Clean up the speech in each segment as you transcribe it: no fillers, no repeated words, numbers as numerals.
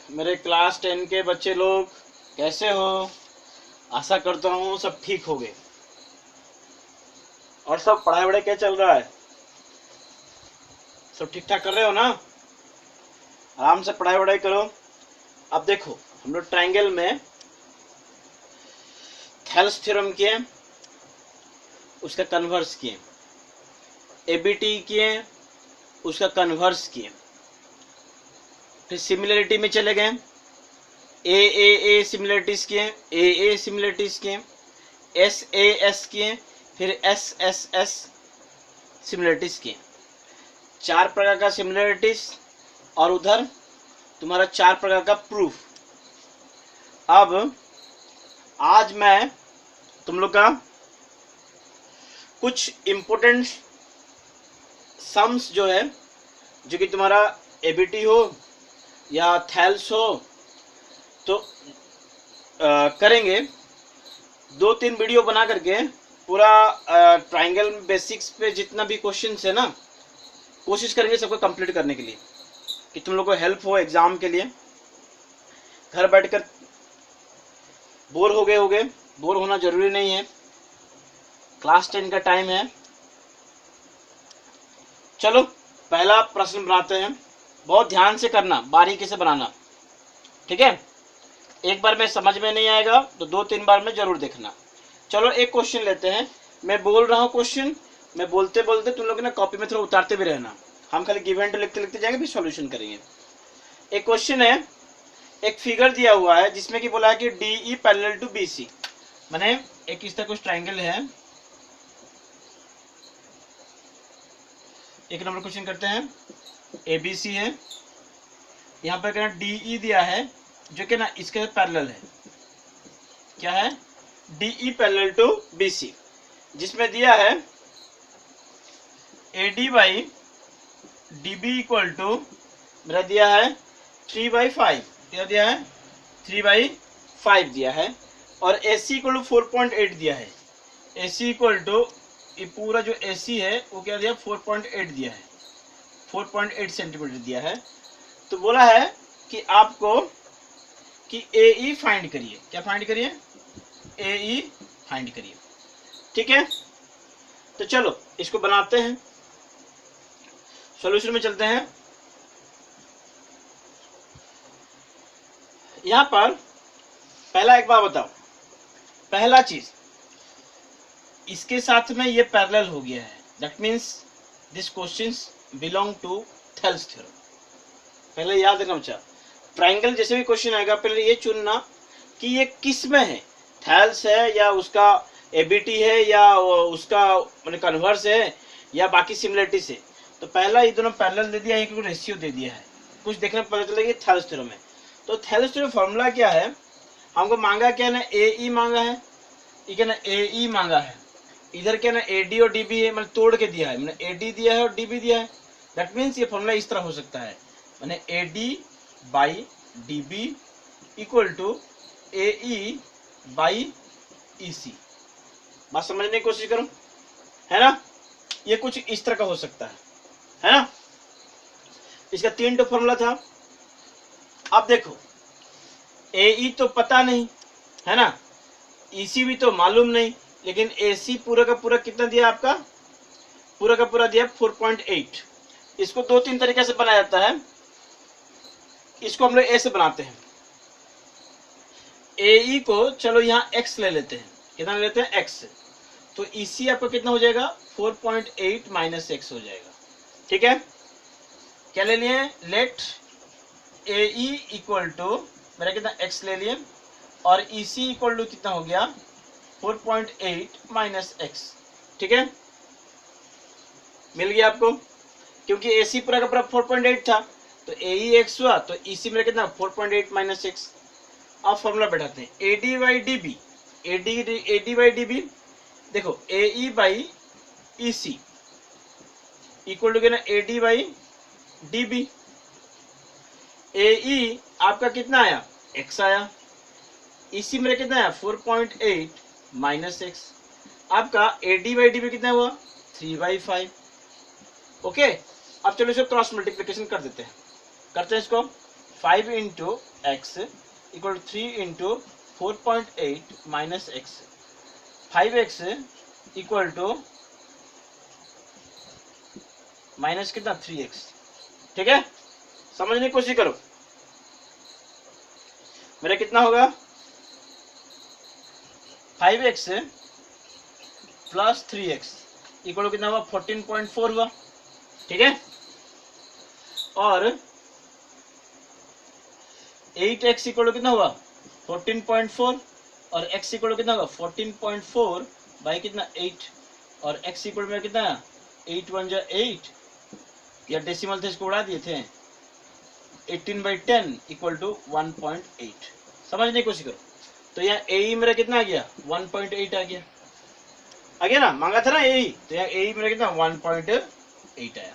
मेरे क्लास 10 के बच्चे लोग कैसे हो? आशा करता हूँ सब ठीक हो गए। और सब पढ़ाई वढ़ाई क्या चल रहा है? सब ठीक ठाक कर रहे हो ना? आराम से पढ़ाई वढ़ाई करो। अब देखो, हम लोग ट्राइंगल में थेल्स थ्योरम किए, उसका कन्वर्स किए, एबीटी किए, उसका कन्वर्स किए, फिर सिमिलरिटी में चले गए, ए सिमिलरिटीज किए, ए सिमिलरिटीज किए, एस किए, फिर एस सिमिलरिटीज किए। 4 प्रकार का सिमिलरिटीज और उधर तुम्हारा 4 प्रकार का प्रूफ। अब आज मैं तुम लोग का कुछ इम्पोर्टेंट सम्स जो है, जो कि तुम्हारा एबीटी हो या थेल्स हो, तो करेंगे। 2-3 वीडियो बना करके पूरा ट्राइंगल बेसिक्स पे जितना भी क्वेश्चन है ना, कोशिश करेंगे सबको कंप्लीट करने के लिए, कि तुम लोग को हेल्प हो एग्जाम के लिए। घर बैठकर बोर हो गए बोर होना जरूरी नहीं है, क्लास 10 का टाइम है। चलो पहला प्रश्न बनाते हैं। बहुत ध्यान से करना, बारीकी से बनाना, ठीक है? एक बार में समझ में नहीं आएगा तो 2-3 बार में जरूर देखना। चलो एक क्वेश्चन लेते हैं। मैं बोल रहा हूँ क्वेश्चन, मैं बोलते बोलते तुम लोग ना कॉपी में थोड़ा उतारते भी रहना। हम खाली गिवन टू लिखते लिखते जाएंगे, फिर सॉल्यूशन करेंगे। एक क्वेश्चन है, एक फिगर दिया हुआ है जिसमें कि बोला है कि D E parallel to B C. मैंने एक इस तरह कुछ ट्राइंगल है। एक नंबर क्वेश्चन करते हैं, ए बी सी है, यहाँ पर कहना डी ई दिया है जो कि ना इसके पैरेलल है। क्या है? D E parallel to B C, जिसमें दिया है A D by D B equal to मेरा दिया है 3/5। क्या दिया है? 3/5 दिया है। और ए सी इक्वल टू 4.8 दिया है। ए सी इक्वल टू ये पूरा जो ए सी है वो क्या दिया? 4.8 दिया है, 4.8 सेंटीमीटर दिया है। तो बोला है कि आपको कि ए ई फाइंड करिए। क्या फाइंड करिए? ए ई फाइंड करिए, ठीक है? तो चलो इसको बनाते हैं, सॉल्यूशन में चलते हैं। यहां पर पहला एक बार बताओ, पहला चीज इसके साथ में ये पैरेलल हो गया है, that means this questions belong to Thales theorem. पहले याद रखना बच्चा, ट्राइंगल जैसे भी क्वेश्चन आएगा पहले ये चुनना कि ये किस में है, थेल्स है या उसका एबीटी है या उसका मतलब कन्वर्स है या बाकी सिमिलरिटीज है। तो पहला ये दोनों पैरेलल दे दिया है, क्योंकि रेशियो दे दिया है, कुछ देखने में पता चलेगा थेल्स थ्योरम है। तो थेल्स थ्योरम फॉर्मूला क्या है? हमको मांगा क्या ना, ए ई मांगा है, ठीक है ना, ए ई मांगा है। इधर क्या ना ए डी और डी बी है, मतलब तोड़ के दिया है, मैंने ए डी दिया है और डी बी दिया है। दैट मीन्स ये फॉर्मूला इस तरह हो सकता है, मैंने A D by D B equal to A E by E C. बात समझने की कोशिश करो, है ना? ये कुछ इस तरह का हो सकता है ना? इसका 3 तो फॉर्मूला था। अब देखो, ए ई तो पता नहीं है ना, ई सी भी तो मालूम नहीं, लेकिन ए सी पूरा का पूरा कितना दिया आपका? पूरा का पूरा दिया 4.8। इसको 2-3 तरीके से बनाया जाता है। इसको हम लोग ए से बनाते हैं। ए ई को चलो यहाँ x ले लेते हैं। कितना ले लेते हैं? x। तो ई सी आपका कितना हो जाएगा? 4.8 माइनस x हो जाएगा, ठीक है? क्या ले लिए? Let A E equal to मेरा कितना x ले लिए, और ई सी इक्वल टू कितना हो गया? 4.8 माइनस x, ठीक है? मिल गया आपको, क्योंकि ए सी पूरा का पूरा 4.8 था, तो ए ई x हुआ, तो ई सी मेरा कितना? 4.8 माइनस x। अब फॉर्मूला बैठाते हैं, A D by D B, A D by D B, देखो A E by E C equal to कितना? A D by D B. A E आपका कितना आया? x आया। ई सी मेरा कितना आया? 4.8 माइनस x। आपका A D by D B कितना हुआ? 3/5। ओके, अब चलो इसको क्रॉस मल्टीप्लिकेशन कर देते हैं। करते हैं इसको। 5 into x equal 3 into 4.8 minus x, 5x equal to minus कितना 3x। ठीक है, समझने की कोशिश करो। मेरा कितना होगा 5x प्लस 3x इक्वल कितना हुआ 14.4 हुआ। ठीक है, और 8x इक्वल कितना हुआ 14.4 और x इक्वल कितना होगा 14.4 बाई कितना 8 और x इक्वल में कितना 8 1 जा 8 या डेसिमल थे इसको उड़ा दिए थे 18/10 इक्वल टू 1.8। समझने की कोशिश करो। तो यहाँ ए मेरा कितना आ गया 1.8 आ गया ना, मांगा था ना ए, तो यहाँ ए मेरा कितना 1.8 आया।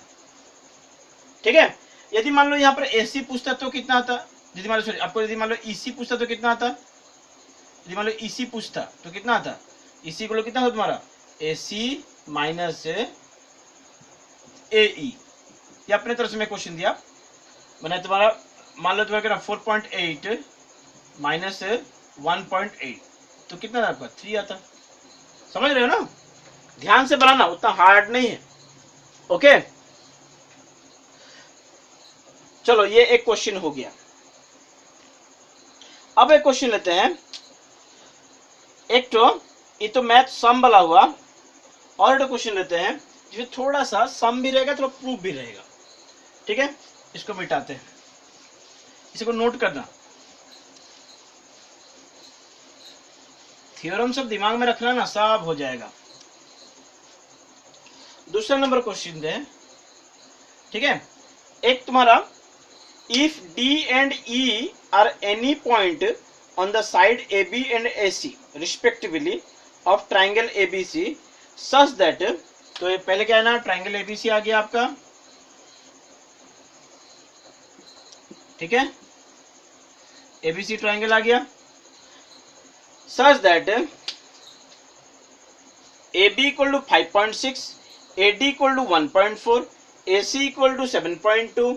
ठीक है, यदि मान लो यहाँ पर एसी पूछता तो कितना आता, यदि मान लो सॉरी आपको यदि मान लो ईसी पूछता तो कितना आता, यदि मान लो ईसी पूछता तो कितना आता, ईसी को कितना होता तुम्हारा एसी माइनस एई। ये अपने तरफ से मैं क्वेश्चन दिया, मैंने तुम्हारा मान लो तुम्हारा कितना 4.8 माइनस 1.8 तो कितना आपका 3 आता। समझ रहे हो ना, ध्यान से बनाना, उतना हार्ड नहीं है। ओके, चलो ये एक क्वेश्चन हो गया। अब एक क्वेश्चन लेते हैं, एक तो ये तो मैथ सम वाला हुआ, और एक क्वेश्चन लेते हैं जिसमें थोड़ा सा सम भी रहेगा थोड़ा प्रूफ भी रहेगा। ठीक है, इसको मिटाते हैं, इसको नोट करना, थ्योरम सब दिमाग में रखना ना, सब हो जाएगा। दूसरा नंबर क्वेश्चन दे। ठीक है, एक तुम्हारा if D and E are any point on the side A B and A C respectively of triangle A B C such that, तो ये पहले क्या है ना, ट्राइंगल ए बी सी आ गया आपका। ठीक है, एबीसी ट्राइंगल आ गया, such that A B equal to 5.6, A D equal to 1.4, A C equal to 7.2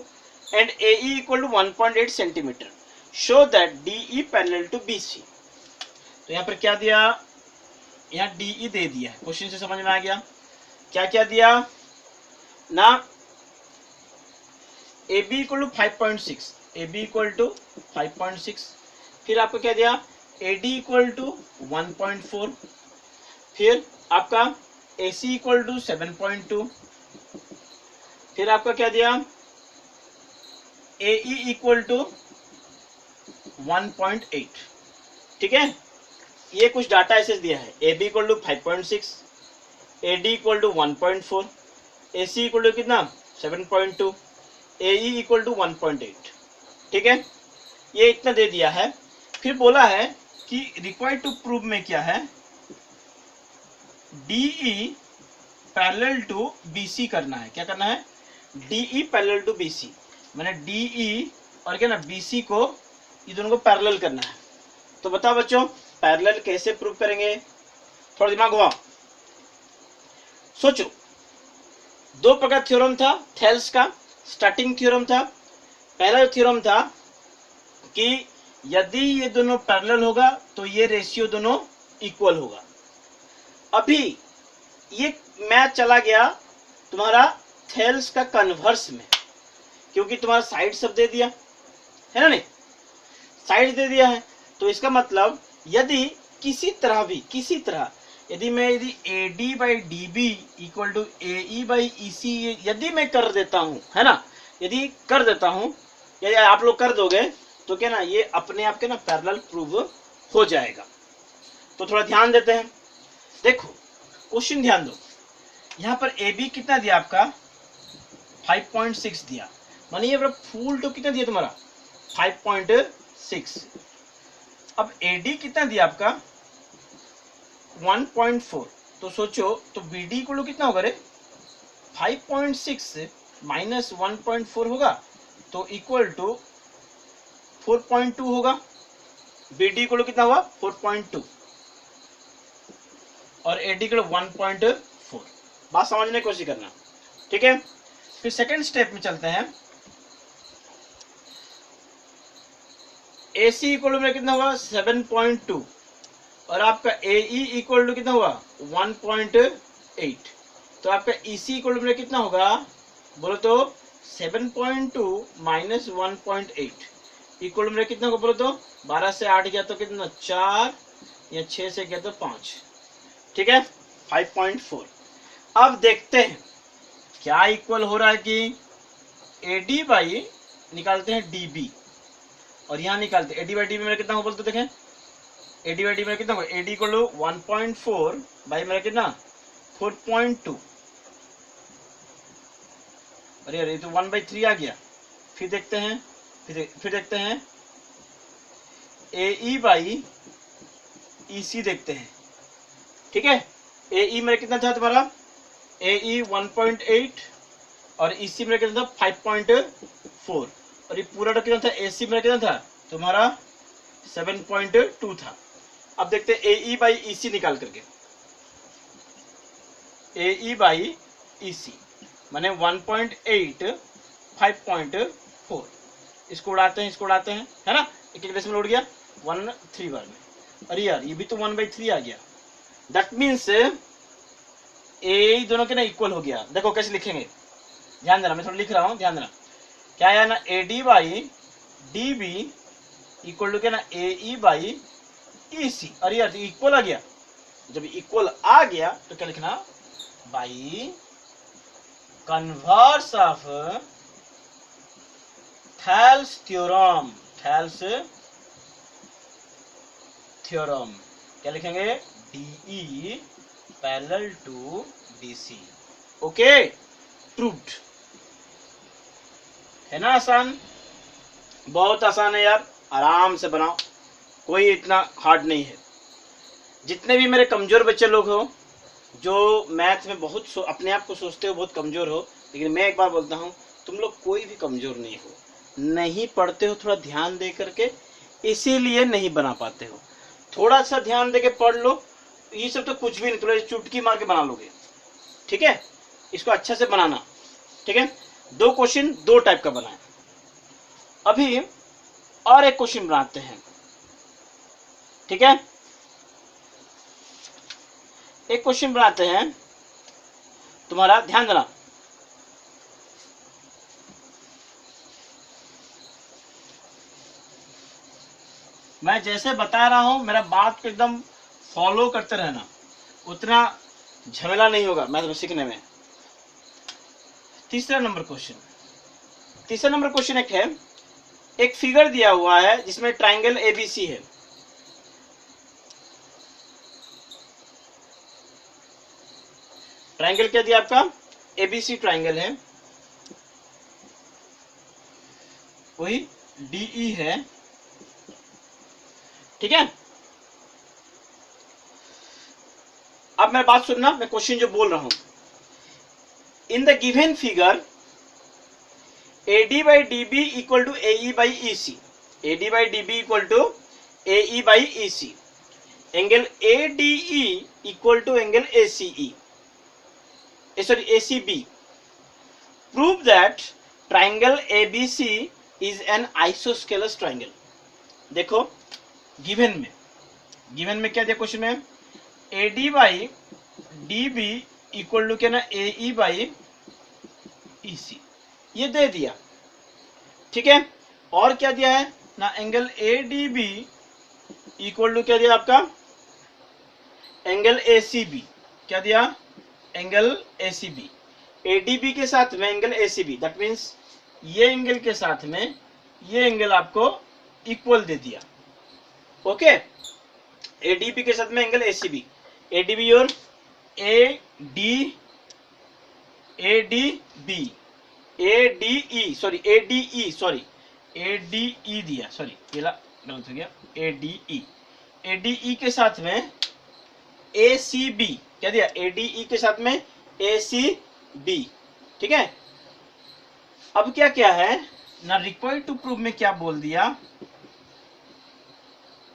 and A E equal to 1.8 centimetre, show that D E parallel to B C. तो यहाँ पर क्या दिया, यहाँ डी ई दे दिया, question से समझ में आ गया। क्या क्या दिया ना, A B equal to 5.6, A B equal to 5.6, फिर आपको क्या दिया ए डी इक्वल टू 1.4, फिर आपका ए सी इक्वल टू 7.2, फिर आपका क्या दिया ए ई इक्वल टू 1.8। ठीक है, ये कुछ डाटा ऐसे दिया है, A B equal to 5.6, A D equal to 1.4, A C equal to कितना 7.2, ए ई इक्वल टू 1.8। ठीक है, ये इतना दे दिया है। फिर बोला है कि रिक्वायर्ड टू प्रूव में क्या है, डीई पैरेलल टू बीसी करना है। क्या करना है, डीई पैरेलल टू बीसी, मैंने डीई और क्या ना बीसी को, ये दोनों को पैरेलल करना है। तो बताओ बच्चों पैरेलल कैसे प्रूव करेंगे, थोड़ा दिमाग घुमाओ, सोचो। दो प्रकार थ्योरम था थेल्स का, स्टार्टिंग थ्योरम था। पहला थ्योरम था कि यदि ये दोनों पैरेलल होगा तो ये रेशियो दोनों इक्वल होगा। अभी ये मैथ चला गया तुम्हारा थेल्स का कन्वर्स में, क्योंकि तुम्हारा साइड सब दे दिया है ना, नहीं साइड दे दिया है। तो इसका मतलब यदि किसी तरह यदि मैं A D by D B equal to A E by E C यदि मैं कर देता हूँ, है ना, यदि कर देता हूँ या आप लोग कर दोगे तो क्या ना ये अपने आप के ना पैरेलल प्रूव हो जाएगा। तो थोड़ा ध्यान देते हैं, देखो क्वेश्चन ध्यान दो। यहाँ पर ए बी कितना दिया आपका 5.6 दिया, मानिए ये फुल तो कितना दिया तुम्हारा 5.6। अब ए डी कितना दिया आपका 1.4, तो सोचो तो बी डी को कितना होगा रे 5.6 माइनस 1.4 होगा तो इक्वल टू 4.2 होगा। बी डी को कितना हुआ 4.2 और ए डी को 1.4। बात समझने की कोशिश करना, ठीक है। फिर सेकेंड स्टेप में चलते हैं। AC इक्वल टू मेरा कितना हुआ 7.2 और आपका AE इक्वल टू कितना हुआ 1.8। तो आपका EC इक्वल टू मेरा कितना होगा बोलो तो 7.2 माइनस 1.8 इक्वल टू मेरा कितना होगा बोलो तो 12 से 8 गया तो कितना 4 या 6 से गया तो 5। ठीक है 5.4। अब देखते हैं क्या इक्वल हो रहा है कि AD बाई निकालते हैं DB और यहाँ निकालते हैं AD बाई DB मेरा कितना होगा बोलते देखें AD बाई DB मेरा कितना होगा AD इक्वल टू 1.4 बाई मेरा कितना 4.2। अरे अरे तो 1/3 आ गया। फिर देखते हैं फिर देखते हैं AE बाई EC देखते हैं। ठीक है AE मेरा कितना था तुम्हारा AE 1.8 और EC मेरा कितना था 5.4 और ये पूरा कितना था AC मेरा कितना था तुम्हारा 7.2 था। अब देखते हैं AE बाई EC निकाल करके AE बाई EC माने 1.8 5.4 इसको उड़ाते हैं है ना एक एक डेसिमल उड़ गया 1 3 बार में। अरे यार ये भी तो 1/3 आ गया। दैट मीन्स ए दोनों के ना इक्वल हो गया। देखो कैसे लिखेंगे ध्यान देना मैं थोड़ा लिख रहा हूँ ध्यान देना क्या है ना AD by DB equal to क्या ना AE बाई EC। अरे यार इक्वल आ गया। जब इक्वल आ गया तो क्या लिखना by converse of Thales theorem क्या लिखेंगे DE parallel to DC। Okay proved है ना आसान बहुत आसान है यार आराम से बनाओ कोई इतना हार्ड नहीं है। जितने भी मेरे कमजोर बच्चे लोग हो जो मैथ में बहुत अपने आप को सोचते हो बहुत कमजोर हो लेकिन मैं एक बार बोलता हूँ तुम लोग कोई भी कमजोर नहीं हो। नहीं पढ़ते हो थोड़ा ध्यान दे करके इसीलिए नहीं बना पाते हो। थोड़ा सा ध्यान दे के पढ़ लो ये सब तो कुछ भी नहीं थोड़ा चुटकी मार के बना लोगे। ठीक है इसको अच्छा से बनाना। ठीक है 2 क्वेश्चन 2 टाइप का बनाए। अभी और एक क्वेश्चन बनाते हैं। ठीक है एक क्वेश्चन बनाते हैं तुम्हारा ध्यान देना। मैं जैसे बता रहा हूं मेरा बात को एकदम फॉलो करते रहना उतना झमेला नहीं होगा मैथ में सीखने में। तीसरा नंबर क्वेश्चन एक है एक फिगर दिया हुआ है जिसमें ट्राइंगल ABC है। ट्राइंगल क्या दिया आपका ABC ट्राइंगल है वही DE है। ठीक है अब मैं बात सुनना मैं क्वेश्चन जो बोल रहा हूं। In the given figure AD by DB equal to AE by EC AD by DB equal to AE by EC angle ADE equal to angle ACE sorry ACB prove that triangle ABC is an isosceles triangle। देखो given में क्या दिया question में AD by DB equal to क्या ना AE by EC ये दे दिया। ठीक है और क्या दिया है ना एंगल ADB इक्वल टू क्या दिया आपका एंगल ACB क्या दिया एंगल ACB ADB के साथ में एंगल ACB दैट मीन्स ये एंगल के साथ में ये एंगल आपको इक्वल दे दिया। ओके ADB के साथ में एंगल ACB ADB और ADE दिया सॉरी पहला गलत हो गया ADE के साथ में ACB क्या दिया ADE के साथ में ACB। ठीक है अब क्या क्या है ना रिक्वायर्ड टू प्रूव में क्या बोल दिया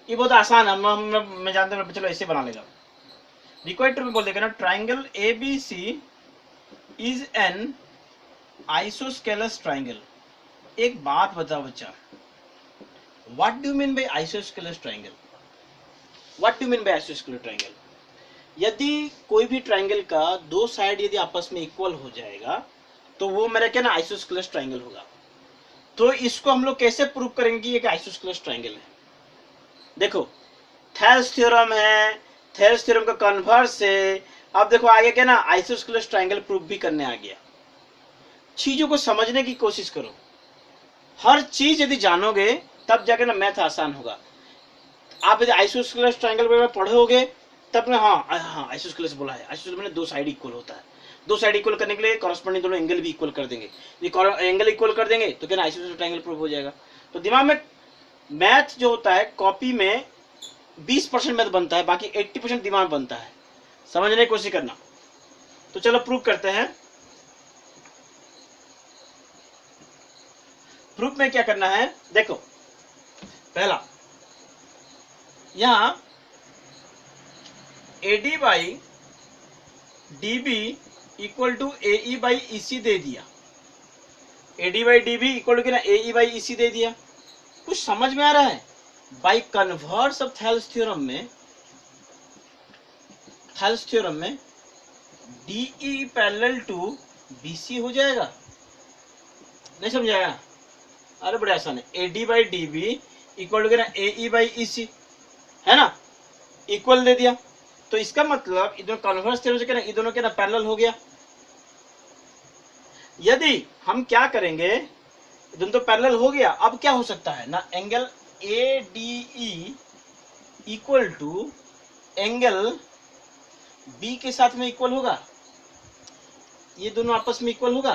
ये बहुत आसान है मैं जानता हूँ चलो ऐसे बना लेगा। रिक्वायर्ड टू में बोल देगा ना triangle ABC is an isosceles triangle. एक बात बताओ बच्चा what do mean by isosceles triangle? What do mean by isosceles triangle? यदि कोई भी ट्रायंगल का दो साइड यदि आपस में इक्वल हो जाएगा तो वो मेरा क्या ना आइसोस्केलस ट्रायंगल होगा। तो इसको हम लोग कैसे प्रूव करेंगे कि ये आइसोस्केलस ट्रायंगल है? देखो थेल्स थ्योरम है, थेल्स थ्योरम का कन्वर्स है। अब देखो आगे क्या ना आइसोस्केलस ट्रायंगल प्रूव भी करने आ गया। चीजों को समझने की कोशिश करो, हर चीज यदि जानोगे तब जाके ना मैथ आसान होगा। आप यदि आइसोस्केलस ट्रायंगल में पढ़ोगे तब ना हाँ आइसोस्केलस बोला है, आइसोस्केलस में दो साइड इक्वल होता है। दो साइड इक्वल करने के लिए कॉरेस्पॉन्डिंग दोनों एंगल भी इक्वल कर देंगे। यदि एंगल इक्वल कर देंगे तो क्या ना आइसोस्केलस ट्रायंगल प्रूव हो जाएगा। तो दिमाग में मैथ जो होता है कॉपी में 20% मैथ बनता है, बाकी 80% दिमाग बनता है। समझने की कोशिश करना। तो चलो प्रूव करते हैं। प्रूफ में क्या करना है, देखो पहला यहां AD by DB equal to AE by EC दे दिया। AD by DB equal to ना AE बाई EC दे दिया। कुछ समझ में आ रहा है? By converse of Thales theorem में DE पैरेलल टू BC हो जाएगा। नहीं समझाया? अरे बड़े आसान है। AD by DB equal to ना AE बाई EC है ना, इक्वल दे दिया। तो इसका मतलब ये दोनों कन्वर्स थ्योरम से क्या ना ये दोनों क्या ना पैरेलल हो गया। यदि हम क्या करेंगे, दोनों तो पैरेलल हो गया, अब क्या हो सकता है ना, angle ADE equal to angle B के साथ में इक्वल होगा। ये दोनों आपस में इक्वल होगा।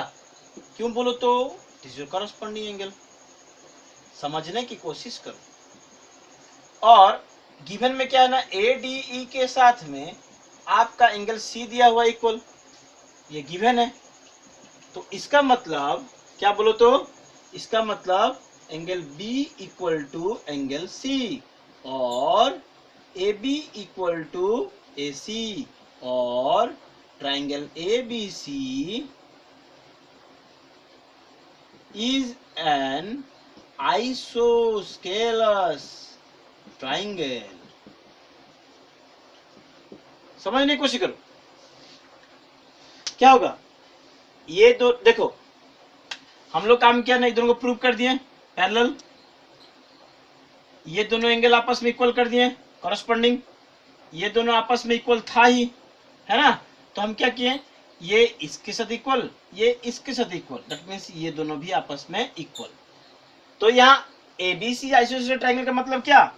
क्यों बोलो तो दिस इज कॉरेस्पॉन्डिंग एंगल। समझने की कोशिश करो। और गिवन में क्या है ना, ADE के साथ में आपका एंगल C दिया हुआ इक्वल, ये गिवन है। तो इसका मतलब क्या बोलो तो, इसका मतलब angle B equal to angle C और AB इक्वल टू AC और triangle ABC is an isosceles triangle. समझने की कोशिश करो क्या होगा। ये दो देखो, हम लोग काम किया ना, दोनों को प्रूव कर दिए पैरेलल। ये दोनों एंगल आपस में इक्वल कर दिए कॉरेस्पॉन्डिंग। ये दोनों आपस में इक्वल था ही, है ना। तो हम क्या किए, ये इसके साथ इक्वल, ये इसके साथ इक्वल, दैट मींस ये दोनों भी आपस में इक्वल। तो यहाँ ABC आइसोस्केलस ट्रायंगल का मतलब क्या,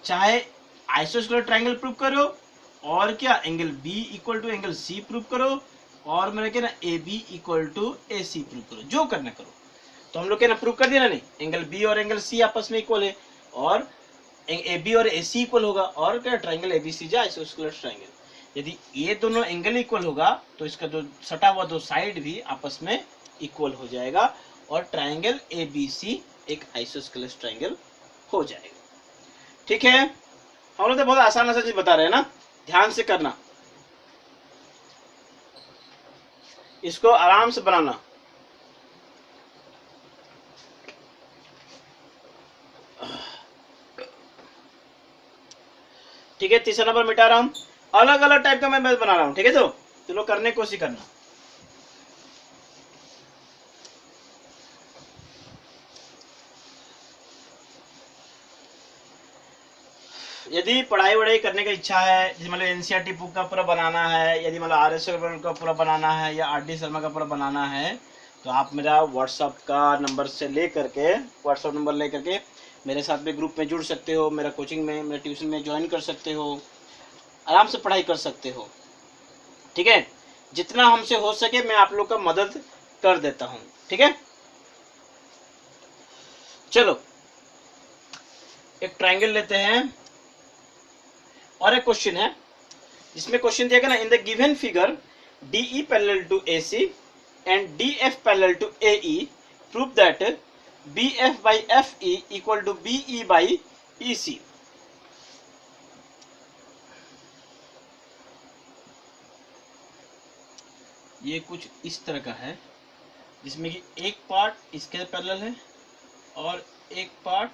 चाहे आइसोस्केलस ट्रायंगल प्रूव करो और क्या angle B equal to angle C prove करो और मैंने क्या ना AB equal to AC prove करो, जो करना करो। तो हम लोग क्या ना प्रूव कर दिया ना, नहीं एंगल B और एंगल C आपस में इक्वल है और AB और AC इक्वल होगा और क्या ट्रायंगल ABC जो आइसोस्केलस ट्रायंगल। यदि ये दोनों एंगल इक्वल होगा तो इसका जो सटा हुआ दो साइड भी आपस में इक्वल हो जाएगा और ट्रायंगल ABC एक आइसोस्केलस ट्रायंगल हो जाएगा। ठीक है, हम लोग तो बहुत आसान आसान चीज बता रहे हैं ना, ध्यान से करना, इसको आराम से बनाना। ठीक है, तीसरा नंबर मिटा रहा हूं, अलग अलग टाइप का मैं मैथ बना रहा हूं। ठीक है, तो चलो करने की कोशिश करना। यदि पढ़ाई वढ़ाई करने की इच्छा है, जैसे मतलब एनसीईआरटी बुक का पूरा बनाना है, यदि मतलब RS का पूरा बनाना है या RD शर्मा का पूरा बनाना है, तो आप मेरा व्हाट्सअप का नंबर से ले करके, व्हाट्सअप नंबर ले करके मेरे साथ में ग्रुप में जुड़ सकते हो, मेरा कोचिंग में, मेरे ट्यूशन में ज्वाइन कर सकते हो, आराम से पढ़ाई कर सकते हो। ठीक है, जितना हमसे हो सके मैं आप लोग का मदद कर देता हूँ। ठीक है, चलो एक ट्रायंगल लेते हैं और एक क्वेश्चन है जिसमें क्वेश्चन दिया गया ना, in the given figure DE parallel to AC and DF parallel to AE prove that BF by FE equal to BE by EC। ये कुछ इस तरह का है जिसमें कि एक पार्ट इसके पैरेलल है और एक पार्ट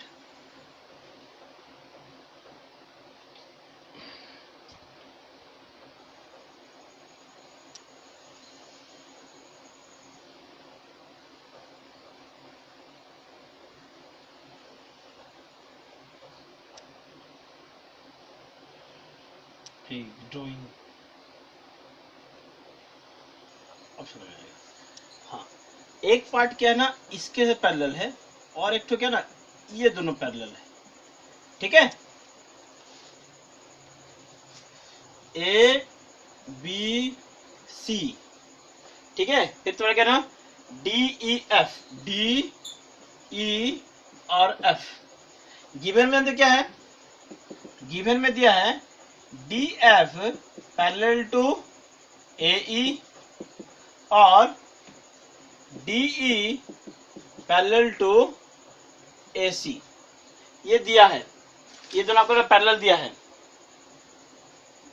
ड्राइंग ऑप्शन आएगा। हाँ, एक पार्ट क्या है ना इसके से पैरेलल है और एक तो क्या ना ये दोनों पैरेलल है, ठीक है। ए बी सी, ठीक है। फिर तुम्हारा क्या ना D E F, D E और एफ। गिवन में तो क्या है, गिवन में दिया है D F parallel to A E और D E parallel to A C, ये दिया है। ये दोनों आपको पैरेलल दिया है,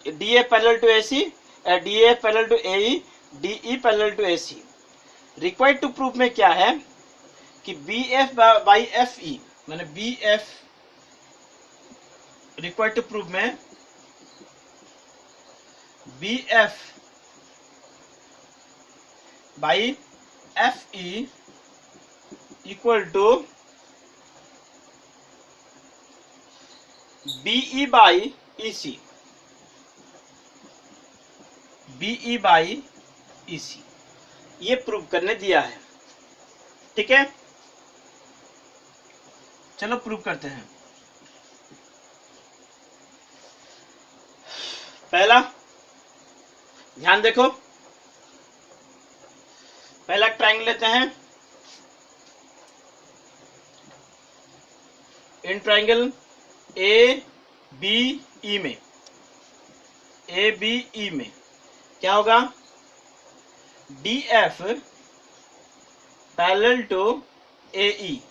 D F parallel to A C, D F parallel to A E, D E parallel to A C. Required to proof में क्या है कि B F by F E, मैंने B F required to proof में B F by F E equal to be by E C, B E by E C, ये prove करने दिया है, ठीक है। चलो प्रूव करते हैं। पहला ध्यान देखो, पहला ट्रायंगल लेते हैं। In triangle A B E में, ए बी ई में क्या होगा, D F parallel to A E,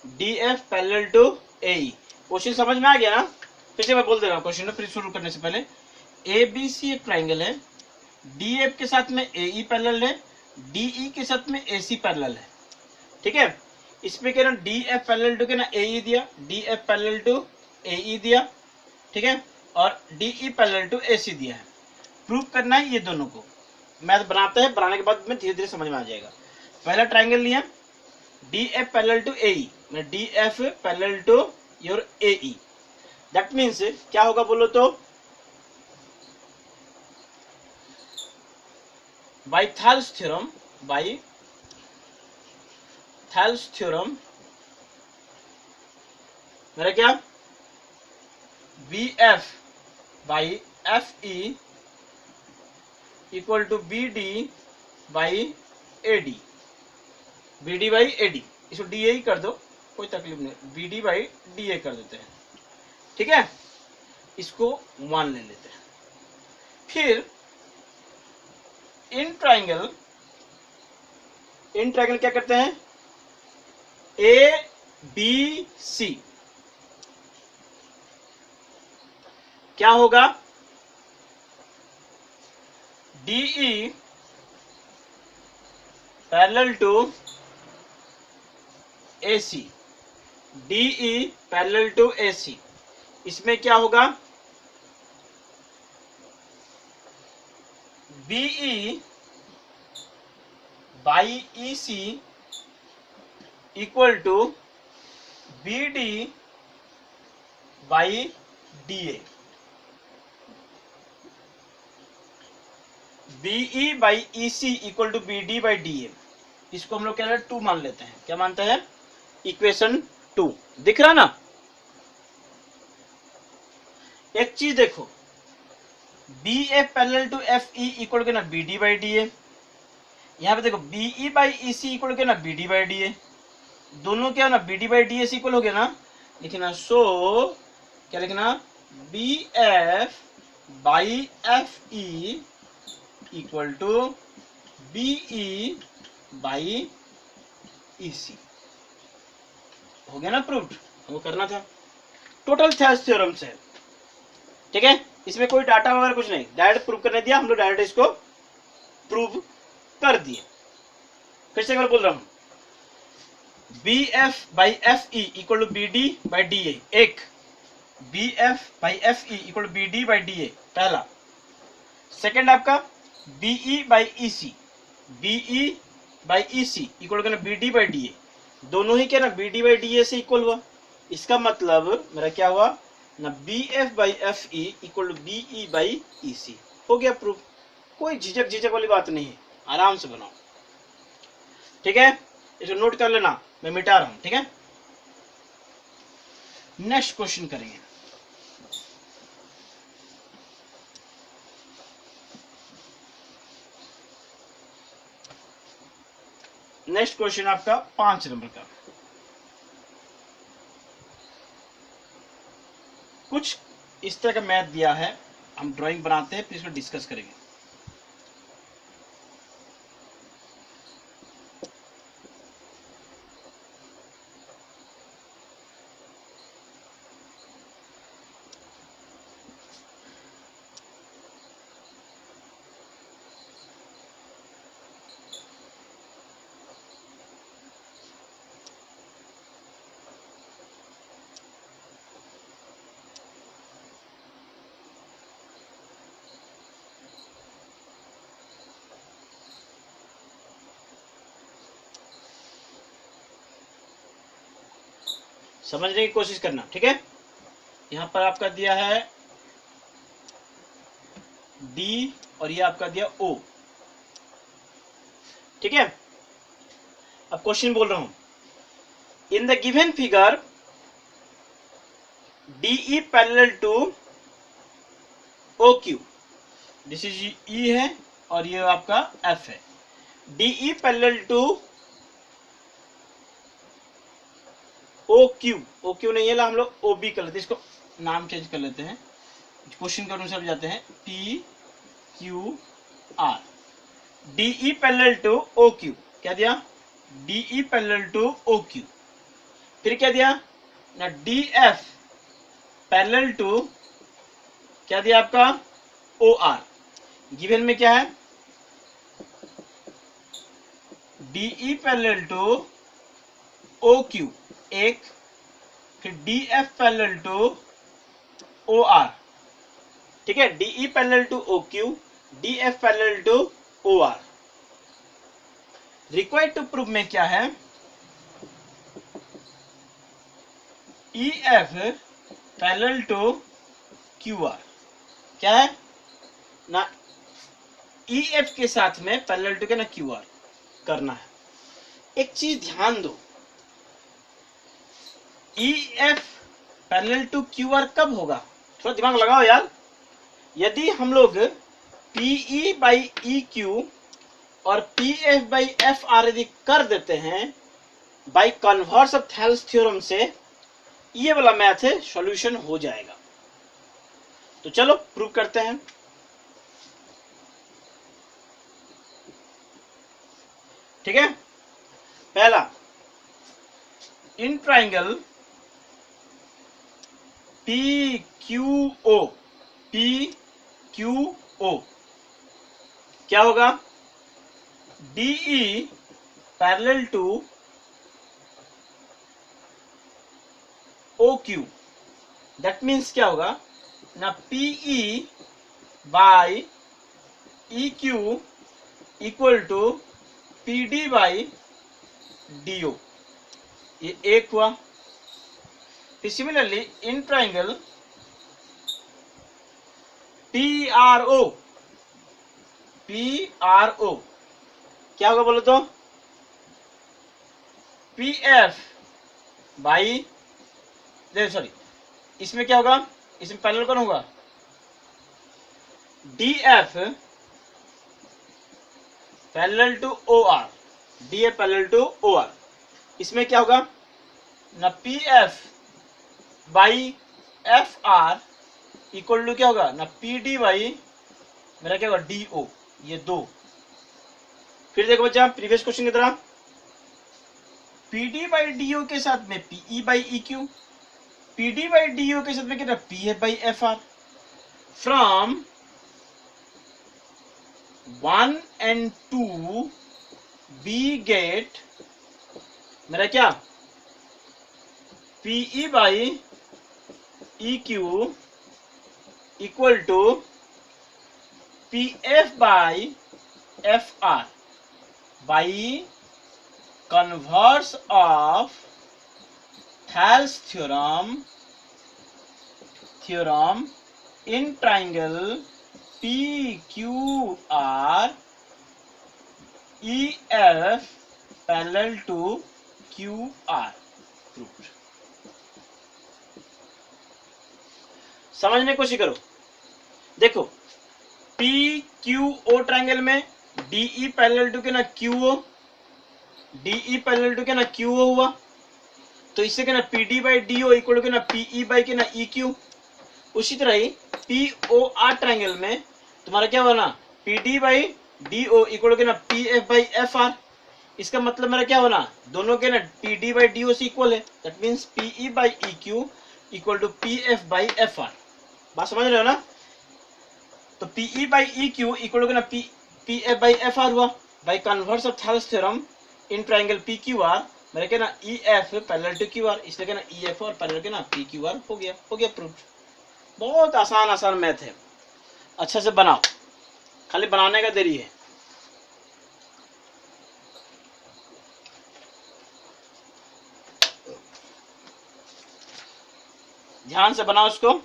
D F parallel to A E. Question समझ में आ गया ना? फिर से मैं बोल दे रहा हूँ क्वेश्चन फिर शुरू करने से पहले। ए बी सी एक ट्राइंगल है, डी एफ के साथ में ए ई पैरेलल है, डी ई के साथ में ए सी पैरेलल है, ठीक है। इसमें क्या ना डी एफ पैरेलल टू क्या ना ए ई दिया, D F parallel to A ई दिया, ठीक है, और D E parallel to A सी दिया है। प्रूव करना है ये दोनों को। मैथ बनाते हैं, बनाने के बाद में धीरे धीरे समझ में आ जाएगा। पहला ट्राइंगल लिया D F parallel to A E, मैं D F parallel to your A E, that means क्या होगा बोलो तो, by Thales theorem, by Thales theorem मेरा क्या B F by F E equal to B D by A D, B D by A D, इसको D A ही कर दो, कोई तकलीफ नहीं, B D by D A कर देते हैं, ठीक है। इसको 1 ले लेते हैं। फिर इन ट्राइंगल क्या करते हैं, ए बी सी क्या होगा, D E parallel to A C, D E parallel to A C. इसमें क्या होगा, B E by E C equal to B D by D A, B E by E C equal to B D by D A. इसको हम लोग क्या 2 मान लेते हैं। क्या मानते हैं, इक्वेशन 2 दिख रहा ना। एक चीज देखो, B F parallel to F E equal के ना B D by D A, यहाँ पे देखो B E by E C equal के ना B D by D A, दोनों क्या ना B D by D A से इक्वल हो गया ना, लिखना सो क्या लिखना, B F by F E equal to B E by E C. हो गया ना प्रूव्ड, हमको करना था टोटल थेल्स थ्योरम से, ठीक है। इसमें कोई डाटा वगैरह कुछ नहीं, डायरेक्ट प्रूव करने दिया, हम लोग डायरेक्ट इसको प्रूव कर दिए। फिर से एक बार बोल रहा हूं, B F by F E equal to B D by D A, एक B F by F E equal to B D by D A पहला। सेकेंड आपका B E by E C, B E by E C equal to B D by D A, दोनों ही क्या ना B D by D A से equal हुआ। इसका मतलब मेरा क्या हुआ, ना B F by F E equal to B E by E C. हो गया प्रूफ, कोई झिझक वाली बात नहीं है, आराम से बनाओ। ठीक है, इसको नोट कर लेना, मैं मिटा रहा हूं। ठीक है, नेक्स्ट क्वेश्चन करेंगे। नेक्स्ट क्वेश्चन आपका 5 नंबर का। कुछ इस तरह का मैथ दिया है, हम ड्राइंग बनाते हैं फिर इसको डिस्कस करेंगे। समझने की कोशिश करना। ठीक है, यहां पर आपका दिया है डी और ये आपका दिया ओ। ठीक है, अब क्वेश्चन बोल रहा हूं, in the given figure DE parallel to OQ, this is E है और ये आपका F है। DE पैरेलल टू OQ नहीं है, हम लोग OB कर लेते हैं, इसको नाम चेंज कर लेते हैं, क्वेश्चन के अनुसार जाते हैं। PQR, DE parallel to OQ, क्या दिया? DE parallel to OQ। फिर क्या दिया ना, DF पैरेलल टू क्या दिया आपका, OR। गिवन में क्या है, DE पैरेलल टू OQ एक, फिर DF पैरेलल टू OR। ठीक है, DE parallel to OQ, DF parallel to OR। Required to prove में क्या है, EF पैरेलल टू QR। क्या है ना, EF के साथ में पैरेलल टू के ना QR करना है। एक चीज ध्यान दो, EF पैरेलल टू QR कब होगा, थोड़ा दिमाग लगाओ यार। यदि हम लोग PE बाई EQ और PF बाई FR यदि कर देते हैं by converse of Thales theorem से, ये वाला मैथ है सॉल्यूशन हो जाएगा। तो चलो प्रूव करते हैं। ठीक है, पहला, इन ट्राइंगल PQO, PQO क्या होगा, DE parallel to OQ। That means क्या होगा ना, PE by EQ equal to PD by DO, ये एक हुआ। फिर similarly in triangle PRO, PRO क्या होगा बोलो तो, PF बाई, सॉरी इसमें क्या होगा, इसमें पैरेलल कौन होगा, DF parallel to OR, DF parallel to OR। इसमें क्या होगा ना, PF by FR equal to क्या होगा ना, PD बाई मेरा क्या होगा DO, ये दो। फिर देखो बच्चा प्रीवियस क्वेश्चन की तरह, PD बाई DO के साथ में PE by EQ, PD by DO के साथ में कितना, PF by FR। From 1 and 2 we get मेरा क्या, PE by EQ equal to PF by FR by converse of Thales theorem theorem in triangle PQR EF parallel to QR proved। समझने की कोशिश करो। देखो PQO ट्राइंगल में DE parallel to के ना QO, DE पैरेलल टू के ना QO हुआ, तो इससे क्या ना PD by DO equal to के ना PE बाई के ना EQ। उसी तरह ही POR ट्राइंगल में तुम्हारा क्या हुआ ना PD by DO equal to ना PF बाई FR। इसका मतलब मेरा क्या होना, दोनों के ना PD बाई DO से इक्वल है, that means PE by EQ equal to PF by FR। बात समझ रहे हो ना? तो PE by EQ equal to ना PF बाई FR हुआ। By converse of Thales theorem in triangle PQR मेरे क्या ना EF पैरेलल टू QR, इसलिए क्या ना EF और पैरेलल के ना PQR हो गया प्रूफ। बहुत आसान मैथ है, अच्छे से बनाओ, खाली बनाने का देरी है। ध्यान से बनाओ इसको।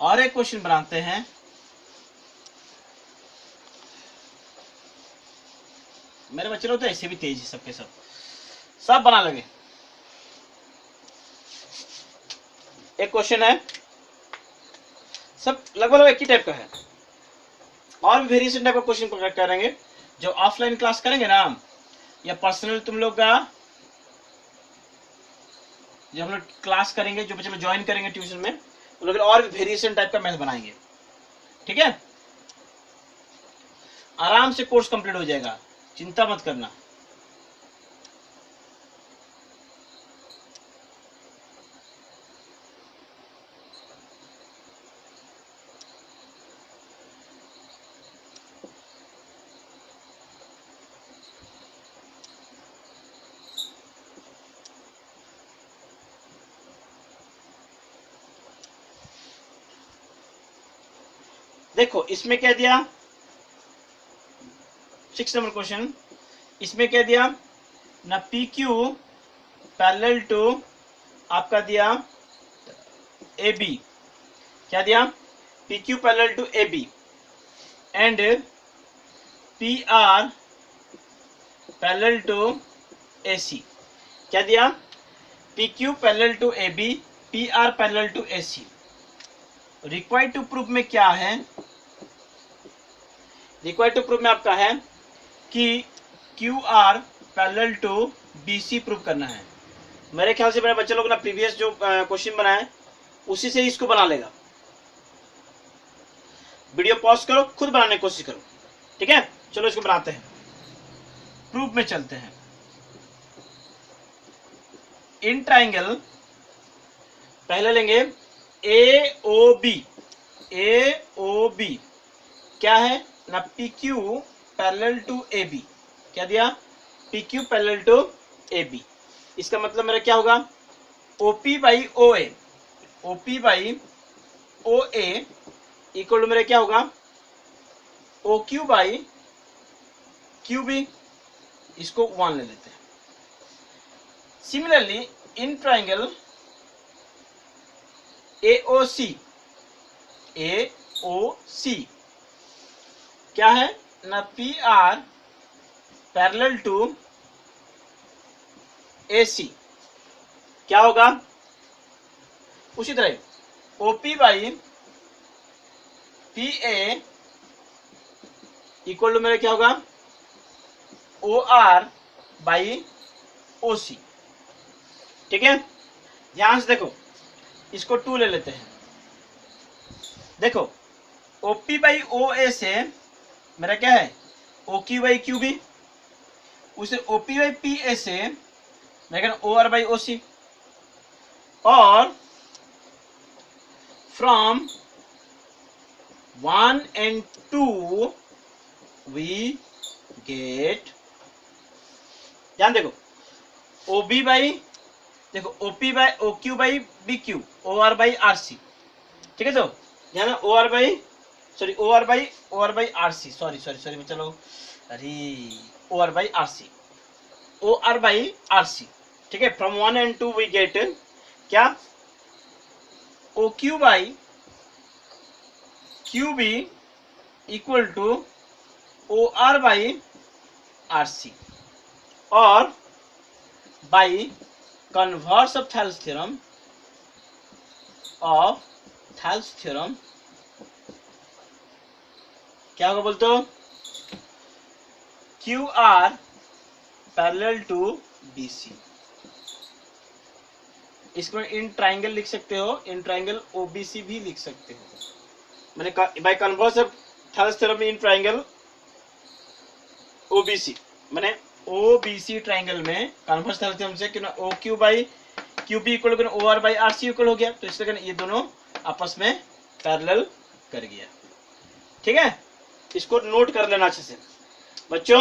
और एक क्वेश्चन बनाते हैं। मेरे बच्चे लोग तो ऐसे भी तेज है, सबके सब बना लगे। एक क्वेश्चन है, सब लगभग एक ही टाइप का है, और भी वेरिएशन टाइप का क्वेश्चन करेंगे। जो ऑफलाइन क्लास करेंगे ना, या पर्सनल तुम लोग का जो हम लोग क्लास करेंगे, जो बच्चे लोग ज्वाइन करेंगे ट्यूशन में, उन लोग और भी वेरिएशन टाइप का मैथ बनाएंगे। ठीक है, आराम से कोर्स कंप्लीट हो जाएगा, चिंता मत करना। देखो इसमें क्या दिया, 6 नंबर क्वेश्चन, इसमें क्या दिया ना, PQ पैरेलल टू आपका दिया AB। क्या दिया, PQ parallel to AB and PR parallel to AC। क्या दिया, PQ parallel to AB, PR parallel to AC। Required to proof में क्या है, रिक्वायर्ड टू प्रूफ में आपका है कि QR parallel to BC proof करना है। मेरे ख्याल से मेरे बच्चे लोग ना प्रीवियस जो क्वेश्चन बनाए उसी से इसको बना लेगा। वीडियो पॉज करो, खुद बनाने की कोशिश करो। ठीक है, चलो इसको बनाते हैं, प्रूफ में चलते हैं। इन ट्राइंगल पहले लेंगे AOB। AOB क्या है ना, PQ पैरेलल टू AB। क्या दिया, PQ पैरेलल टू AB। इसका मतलब मेरा क्या होगा, OP by OA, OP by OA equal to मेरा क्या होगा, OQ बाई QB। इसको 1 ले लेते हैं। Similarly in triangle AOC, AOC क्या है ना, PR पैरेलल टू AC। क्या होगा, उसी तरह OP by PA equal to मेरा क्या होगा, OR बाई OC। ठीक है, ध्यान से देखो, इसको 2 ले लेते हैं। देखो OP बाई OA से मेरा क्या है, OQ बाई QB, उसे OP बाई PA से मेरा OR बाई OC, और फ्रॉम 1 and 2 we get, ध्यान देखो, OB बाई देखो OP by O Q by B Q, O R by R C, ठीक है। तो ध्यान O R by O R by R C, sorry चलो, अरे O R by R C, O R by R C, ठीक है। From 1 and 2 we get क्या, O Q by Q B equal to O R by R C, और by converse of Thales theorem क्या होगा बोल तो, Q R parallel to B C. इसको in triangle लिख सकते हो, इन ट्राइंगल ओबीसी भी लिख सकते हो, मैंने by converse of Thales theorem in triangle OBC, मैंने ओबीसी ट्राइंगल में कन्वर्स थेल्स थ्योरम से कि O Q by Q B equal O R by R C equal हो गया, तो इसलिए ये दोनों आपस में पैरेलल कर गया, ठीक है। इसको नोट कर लेना अच्छे से बच्चों।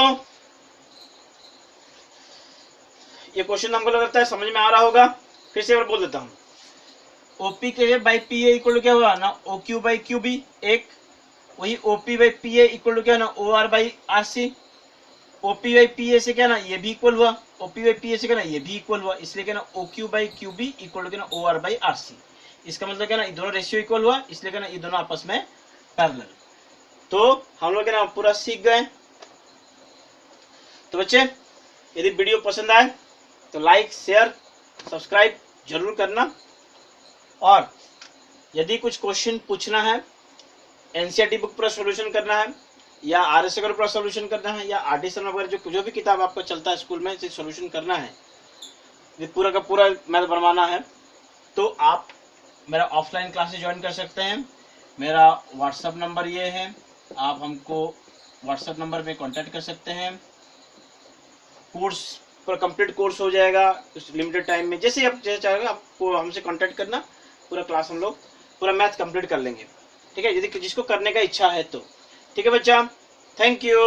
ये क्वेश्चन हमको लगता है समझ में आ रहा होगा, फिर से एक बार बोल देता हूँ। ओपी के बाई पी ए इक्वल क्या हुआ ना, O Q by Q B एक, वही OP by P A equal क्या ना, O R by R C. OP by P A से क्या ना ये भी इक्वल हुआ, ओपी बाई पी ए से क्या ना ये भी इक्वल हुआ, इसलिए क्या ना O Q by Q B equal क्या ना O R by R C. इसका मतलब क्या ना ये दोनों रेशियो इक्वल हुआ, इसलिए क्या ना ये दोनों आपस में पैरेलल। तो हम लोग क्या ना पूरा सीख गए। तो बच्चे यदि वीडियो पसंद आए तो लाइक शेयर सब्सक्राइब जरूर करना, और यदि कुछ क्वेश्चन पूछना है, एनसीईआरटी बुक पूरा सॉल्यूशन करना है, या आरएस का पूरा सॉल्यूशन करना है, या आरडी शर्मा वगैरह जो भी किताब आपको चलता है स्कूल में सॉल्यूशन करना है, ये पूरा का पूरा मैथ बनवाना है, तो आप मेरा ऑफलाइन क्लासेस ज्वाइन कर सकते हैं। मेरा व्हाट्सएप नंबर ये है, आप हमको व्हाट्सएप नंबर पे कांटेक्ट कर सकते हैं। कोर्स पूरा कंप्लीट कोर्स हो जाएगा उस लिमिटेड टाइम में, जैसे आप जैसे चाहेंगे आपको हमसे कांटेक्ट करना, पूरा क्लास हम लोग पूरा मैथ कंप्लीट कर लेंगे, ठीक है, यदि जिसको करने का इच्छा है तो। ठीक है बच्चा, थैंक यू।